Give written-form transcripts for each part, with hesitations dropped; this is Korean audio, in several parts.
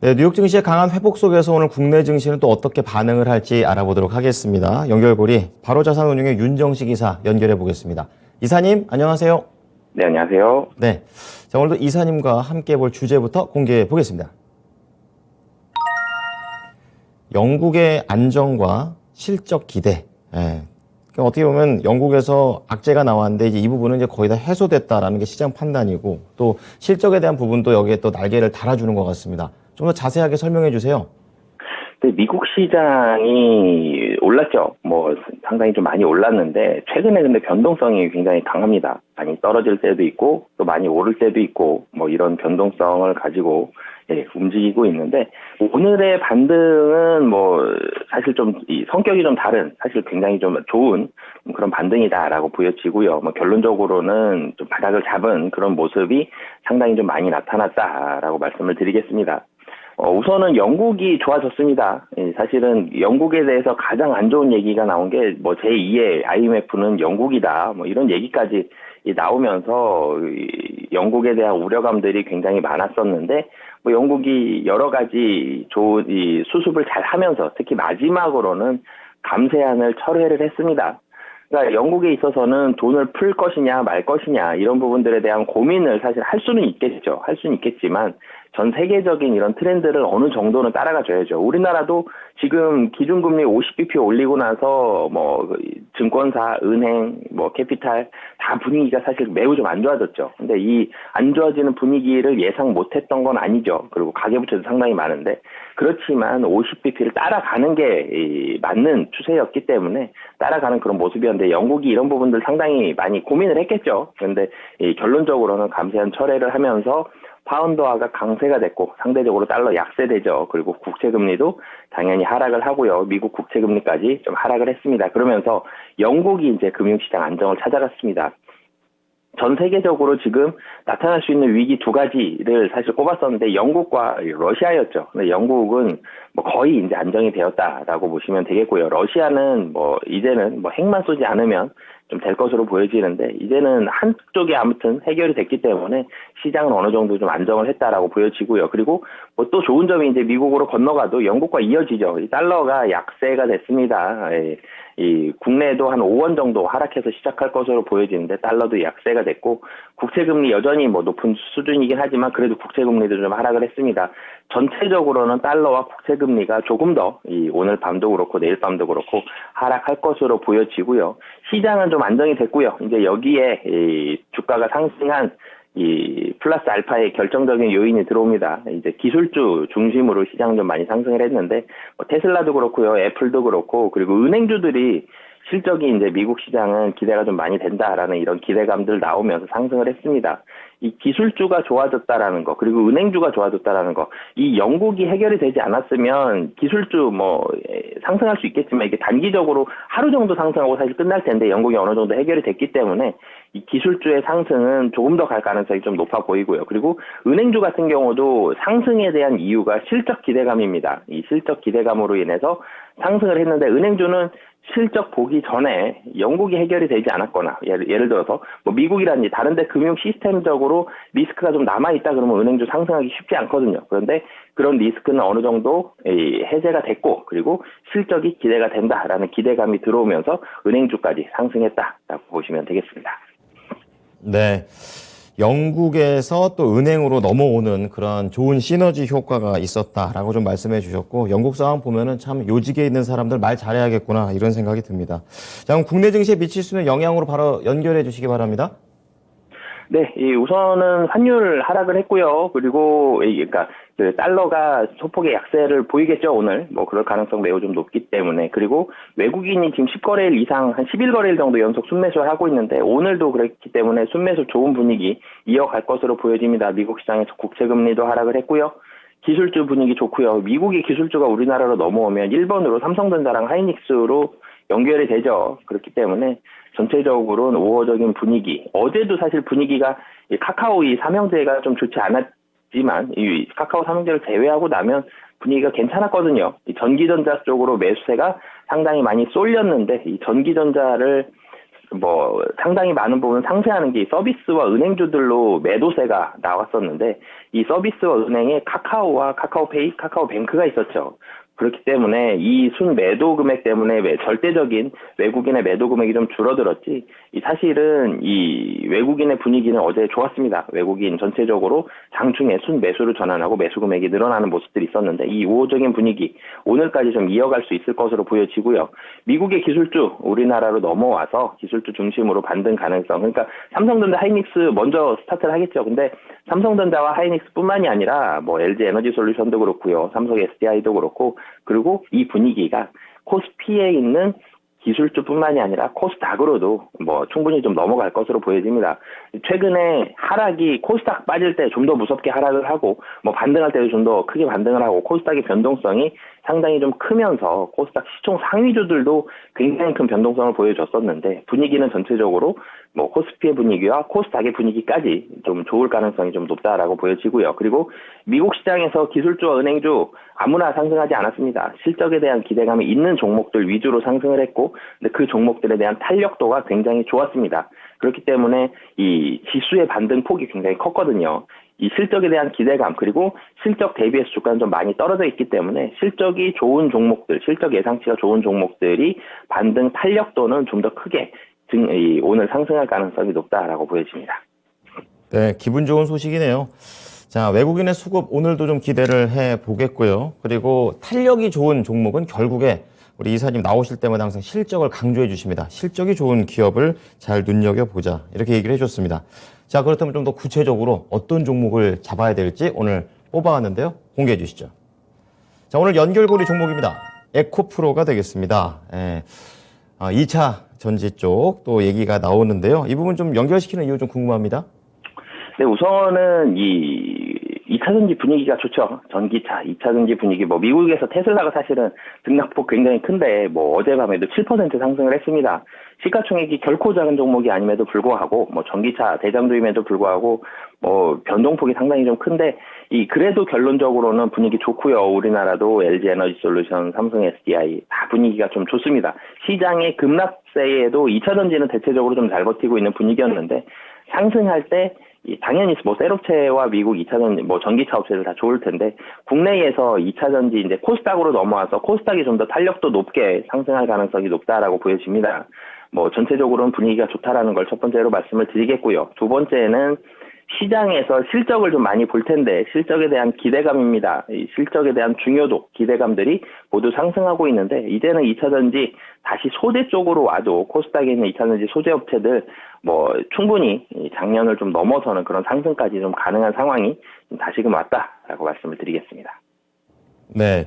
네, 뉴욕 증시의 강한 회복 속에서 오늘 국내 증시는 또 어떻게 반응을 할지 알아보도록 하겠습니다. 연결고리 바로자산운용의 윤정식 이사 연결해 보겠습니다. 이사님, 안녕하세요. 네, 안녕하세요. 네, 자, 오늘도 이사님과 함께 볼 주제부터 공개해 보겠습니다. 영국의 안정과 실적 기대. 예. 그러니까 어떻게 보면 영국에서 악재가 나왔는데 이제 이 부분은 이제 거의 다 해소됐다라는 게 시장 판단이고 또 실적에 대한 부분도 여기에 또 날개를 달아주는 것 같습니다. 좀 더 자세하게 설명해 주세요. 네, 미국 시장이 올랐죠. 상당히 좀 많이 올랐는데, 최근에 근데 변동성이 굉장히 강합니다. 많이 떨어질 때도 있고, 또 많이 오를 때도 있고, 이런 변동성을 가지고, 움직이고 있는데, 오늘의 반등은 사실 좀, 이 성격이 좀 다른, 사실 굉장히 좀 좋은 그런 반등이다라고 보여지고요. 결론적으로는 좀 바닥을 잡은 그런 모습이 상당히 좀 많이 나타났다라고 말씀을 드리겠습니다. 우선은 영국이 좋아졌습니다. 사실은 영국에 대해서 가장 안 좋은 얘기가 나온 게 제2의 IMF는 영국이다. 이런 얘기까지 나오면서 영국에 대한 우려감들이 굉장히 많았었는데 영국이 여러 가지 좋은 수습을 잘 하면서 특히 마지막으로는 감세안을 철회를 했습니다. 그러니까 영국에 있어서는 돈을 풀 것이냐 말 것이냐 이런 부분들에 대한 고민을 사실 할 수는 있겠죠. 할 수는 있겠지만 전 세계적인 이런 트렌드를 어느 정도는 따라가 줘야죠. 우리나라도 지금 기준금리 50bp 올리고 나서 증권사, 은행, 캐피탈 다 분위기가 사실 매우 좀 안 좋아졌죠. 근데 이 안 좋아지는 분위기를 예상 못했던 건 아니죠. 그리고 가계부채도 상당히 많은데 그렇지만 50bp를 따라가는 게 맞는 추세였기 때문에 따라가는 그런 모습이었는데 영국이 이런 부분들 상당히 많이 고민을 했겠죠. 그런데 결론적으로는 감세한 철회를 하면서 파운드화가 강세가 됐고 상대적으로 달러 약세되죠. 그리고 국채금리도 당연히 하락을 하고요. 미국 국채금리까지 좀 하락을 했습니다. 그러면서 영국이 이제 금융시장 안정을 찾아갔습니다. 전 세계적으로 지금 나타날 수 있는 위기 두 가지를 사실 꼽았었는데 영국과 러시아였죠. 근데 영국은 거의 이제 안정이 되었다라고 보시면 되겠고요. 러시아는 이제는 핵만 쏘지 않으면 좀 될 것으로 보여지는데 이제는 한쪽이 아무튼 해결이 됐기 때문에 시장은 어느 정도 좀 안정을 했다라고 보여지고요. 그리고 또 좋은 점이 이제 미국으로 건너가도 영국과 이어지죠. 이 달러가 약세가 됐습니다. 이 국내도 한 5원 정도 하락해서 시작할 것으로 보여지는데 달러도 약세가 됐고 국채금리 여전히 높은 수준이긴 하지만 그래도 국채금리도 좀 하락을 했습니다. 전체적으로는 달러와 국채금리가 조금 더 오늘 밤도 그렇고 내일 밤도 그렇고 하락할 것으로 보여지고요. 시장은 좀 안정이 됐고요. 이제 여기에 주가가 상승한 플러스 알파의 결정적인 요인이 들어옵니다. 이제 기술주 중심으로 시장 좀 많이 상승을 했는데 테슬라도 그렇고요, 애플도 그렇고 그리고 은행주들이 실적이 이제 미국 시장은 기대가 좀 많이 된다라는 이런 기대감들 나오면서 상승을 했습니다. 이 기술주가 좋아졌다라는 거, 그리고 은행주가 좋아졌다라는 거, 이 영국이 해결이 되지 않았으면 기술주 상승할 수 있겠지만 이게 단기적으로 하루 정도 상승하고 사실 끝날 텐데 영국이 어느 정도 해결이 됐기 때문에 이 기술주의 상승은 조금 더 갈 가능성이 좀 높아 보이고요. 그리고 은행주 같은 경우도 상승에 대한 이유가 실적 기대감입니다. 이 실적 기대감으로 인해서 상승을 했는데 은행주는 실적 보기 전에 영국이 해결이 되지 않았거나 예를 들어서 미국이라든지 다른 데 금융 시스템적으로 리스크가 좀 남아있다 그러면 은행주 상승하기 쉽지 않거든요. 그런데 그런 리스크는 어느 정도 해제가 됐고 그리고 실적이 기대가 된다라는 기대감이 들어오면서 은행주까지 상승했다라고 보시면 되겠습니다. 네. 영국에서 또 은행으로 넘어오는 그런 좋은 시너지 효과가 있었다라고 좀 말씀해 주셨고 영국 상황 보면은 참 요직에 있는 사람들 말 잘해야겠구나 이런 생각이 듭니다. 자, 그럼 국내 증시에 미칠 수 있는 영향으로 바로 연결해 주시기 바랍니다. 네, 우선은 환율 하락을 했고요. 그리고 그러니까 그 달러가 소폭의 약세를 보이겠죠, 오늘. 그럴 가능성 매우 좀 높기 때문에. 그리고 외국인이 지금 10거래일 이상 한 11거래일 정도 연속 순매수를 하고 있는데 오늘도 그렇기 때문에 순매수 좋은 분위기 이어갈 것으로 보여집니다. 미국 시장에서 국채금리도 하락을 했고요. 기술주 분위기 좋고요. 미국의 기술주가 우리나라로 넘어오면 일본으로 삼성전자랑 하이닉스로 연결이 되죠. 그렇기 때문에 전체적으로는 우호적인 분위기. 어제도 사실 분위기가 카카오 이 삼형제가 좀 좋지 않았지만 이 카카오 삼형제를 제외하고 나면 분위기가 괜찮았거든요. 이 전기전자 쪽으로 매수세가 상당히 많이 쏠렸는데 이 전기전자를 뭐 상당히 많은 부분 상쇄하는 게 서비스와 은행주들로 매도세가 나왔었는데 이 서비스와 은행에 카카오와 카카오페이, 카카오뱅크가 있었죠. 그렇기 때문에 이 순 매도 금액 때문에 절대적인 외국인의 매도 금액이 좀 줄어들었지, 사실은 이 외국인의 분위기는 어제 좋았습니다. 외국인 전체적으로 장중에 순 매수를 전환하고 매수 금액이 늘어나는 모습들이 있었는데 이 우호적인 분위기 오늘까지 좀 이어갈 수 있을 것으로 보여지고요. 미국의 기술주 우리나라로 넘어와서 기술주 중심으로 반등 가능성, 그러니까 삼성전자, 하이닉스 먼저 스타트를 하겠죠. 근데 삼성전자와 하이닉스뿐만이 아니라 뭐 LG 에너지솔루션도 그렇고요. 삼성 SDI도 그렇고, 그리고 이 분위기가 코스피에 있는 기술주뿐만이 아니라 코스닥으로도 뭐 충분히 좀 넘어갈 것으로 보여집니다. 최근에 하락이 코스닥 빠질 때 좀 더 무섭게 하락을 하고 뭐 반등할 때도 좀 더 크게 반등을 하고 코스닥의 변동성이 상당히 좀 크면서 코스닥 시총 상위주들도 굉장히 큰 변동성을 보여줬었는데 분위기는 전체적으로 뭐 코스피의 분위기와 코스닥의 분위기까지 좀 좋을 가능성이 좀 높다라고 보여지고요. 그리고 미국 시장에서 기술주와 은행주 아무나 상승하지 않았습니다. 실적에 대한 기대감이 있는 종목들 위주로 상승을 했고, 근데 그 종목들에 대한 탄력도가 굉장히 좋았습니다. 그렇기 때문에 이 지수의 반등 폭이 굉장히 컸거든요. 이 실적에 대한 기대감, 그리고 실적 대비해서 주가는 좀 많이 떨어져 있기 때문에 실적이 좋은 종목들, 실적 예상치가 좋은 종목들이 반등 탄력도는 좀 더 크게 오늘 상승할 가능성이 높다라고 보여집니다. 네, 기분 좋은 소식이네요. 자, 외국인의 수급 오늘도 좀 기대를 해 보겠고요. 그리고 탄력이 좋은 종목은 결국에 우리 이사님 나오실 때마다 항상 실적을 강조해 주십니다. 실적이 좋은 기업을 잘 눈여겨보자. 이렇게 얘기를 해줬습니다. 자, 그렇다면 좀 더 구체적으로 어떤 종목을 잡아야 될지 오늘 뽑아왔는데요. 공개해 주시죠. 자, 오늘 연결고리 종목입니다. 에코프로가 되겠습니다. 2차 전지 쪽 또 얘기가 나오는데요. 이 부분 좀 연결시키는 이유 좀 궁금합니다. 네, 우선은 이 2차 전지 분위기가 좋죠. 전기차, 2차 전지 분위기, 뭐 미국에서 테슬라가 사실은 등락폭 굉장히 큰데 뭐 어젯밤에도 7% 상승을 했습니다. 시가총액이 결코 작은 종목이 아님에도 불구하고 뭐 전기차 대장주임에도 불구하고 뭐 변동폭이 상당히 좀 큰데 그래도 결론적으로는 분위기 좋고요. 우리나라도 LG 에너지솔루션, 삼성 SDI 다 분위기가 좀 좋습니다. 시장의 급락세에도 2차 전지는 대체적으로 좀 잘 버티고 있는 분위기였는데 상승할 때 당연히 뭐 셀업체와 미국 2차 전지, 뭐 전기차 업체들 다 좋을 텐데 국내에서 2차 전지 이제 코스닥으로 넘어와서 코스닥이 좀 더 탄력도 높게 상승할 가능성이 높다라고 보여집니다. 뭐 전체적으로는 분위기가 좋다라는 걸 첫 번째로 말씀을 드리겠고요. 두 번째는 시장에서 실적을 좀 많이 볼 텐데 실적에 대한 기대감입니다. 이 실적에 대한 중요도, 기대감들이 모두 상승하고 있는데 이제는 2차 전지 다시 소재 쪽으로 와도 코스닥에 있는 2차 전지 소재 업체들 뭐 충분히 작년을 좀 넘어서는 그런 상승까지 좀 가능한 상황이 다시금 왔다라고 말씀을 드리겠습니다. 네.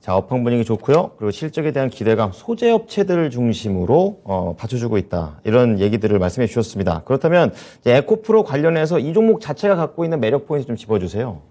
자, 업황 분위기 좋고요. 그리고 실적에 대한 기대감, 소재 업체들 중심으로 받쳐주고 있다. 이런 얘기들을 말씀해 주셨습니다. 그렇다면 이제 에코프로 관련해서 이 종목 자체가 갖고 있는 매력 포인트 좀 짚어주세요.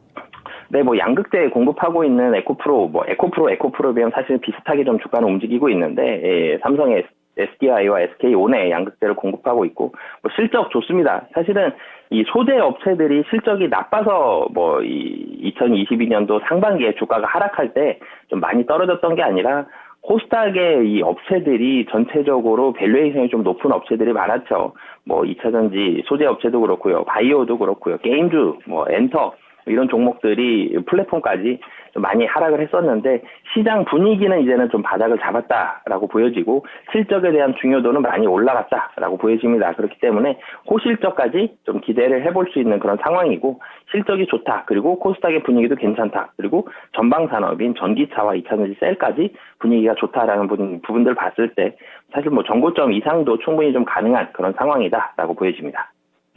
네, 뭐 양극재 공급하고 있는 에코프로, 뭐 에코프로에 비하면 사실 비슷하게 좀 주가는 움직이고 있는데 삼성의 SDI와 SK온에 양극재를 공급하고 있고 뭐 실적 좋습니다. 사실은 이 소재 업체들이 실적이 나빠서 뭐 이 2022년도 상반기에 주가가 하락할 때 좀 많이 떨어졌던 게 아니라 코스닥의 이 업체들이 전체적으로 밸류에이션이 좀 높은 업체들이 많았죠. 뭐 2차 전지 소재 업체도 그렇고요. 바이오도 그렇고요. 게임주, 뭐 엔터 이런 종목들이 플랫폼까지 좀 많이 하락을 했었는데 시장 분위기는 이제는 좀 바닥을 잡았다라고 보여지고 실적에 대한 중요도는 많이 올라갔다라고 보여집니다. 그렇기 때문에 호실적까지 좀 기대를 해볼 수 있는 그런 상황이고 실적이 좋다. 그리고 코스닥의 분위기도 괜찮다. 그리고 전방 산업인 전기차와 2차 전지 셀까지 분위기가 좋다라는 부분들 봤을 때 사실 뭐 정고점 이상도 충분히 좀 가능한 그런 상황이다라고 보여집니다.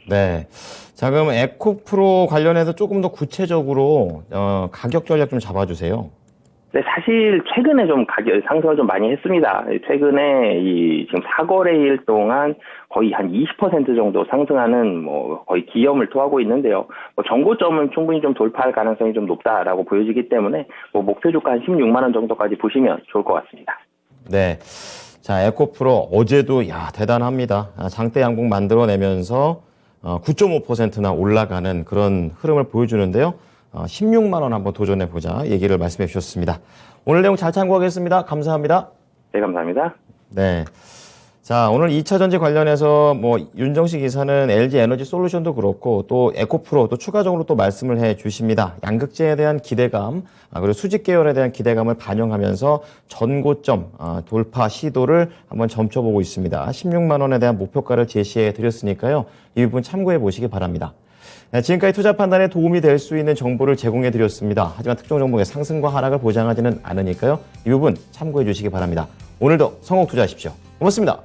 네. 자, 그럼 에코프로 관련해서 조금 더 구체적으로 가격 전략 좀 잡아주세요. 네, 사실 최근에 좀 가격 상승을 좀 많이 했습니다. 최근에 지금 4거래일 동안 거의 한 20% 정도 상승하는 뭐 거의 기염을 토하고 있는데요. 뭐 정고점은 충분히 좀 돌파할 가능성이 좀 높다라고 보여지기 때문에 뭐 목표 주가 한 16만 원 정도까지 보시면 좋을 것 같습니다. 네. 자, 에코프로 어제도 대단합니다. 장대 양봉 만들어내면서 9.5%나 올라가는 그런 흐름을 보여주는데요. 16만 원 한번 도전해보자 얘기를 말씀해 주셨습니다. 오늘 내용 잘 참고하겠습니다. 감사합니다. 네, 감사합니다. 네. 자, 오늘 2차 전지 관련해서 뭐 윤정식 이사는 LG 에너지 솔루션도 그렇고 또 에코프로 또 추가적으로 또 말씀을 해 주십니다. 양극재에 대한 기대감, 그리고 수직 계열에 대한 기대감을 반영하면서 전고점 돌파 시도를 한번 점쳐보고 있습니다. 16만 원에 대한 목표가를 제시해 드렸으니까요. 이 부분 참고해 보시기 바랍니다. 네, 지금까지 투자 판단에 도움이 될 수 있는 정보를 제공해 드렸습니다. 하지만 특정 종목의 상승과 하락을 보장하지는 않으니까요. 이 부분 참고해 주시기 바랍니다. 오늘도 성공 투자하십시오. 고맙습니다.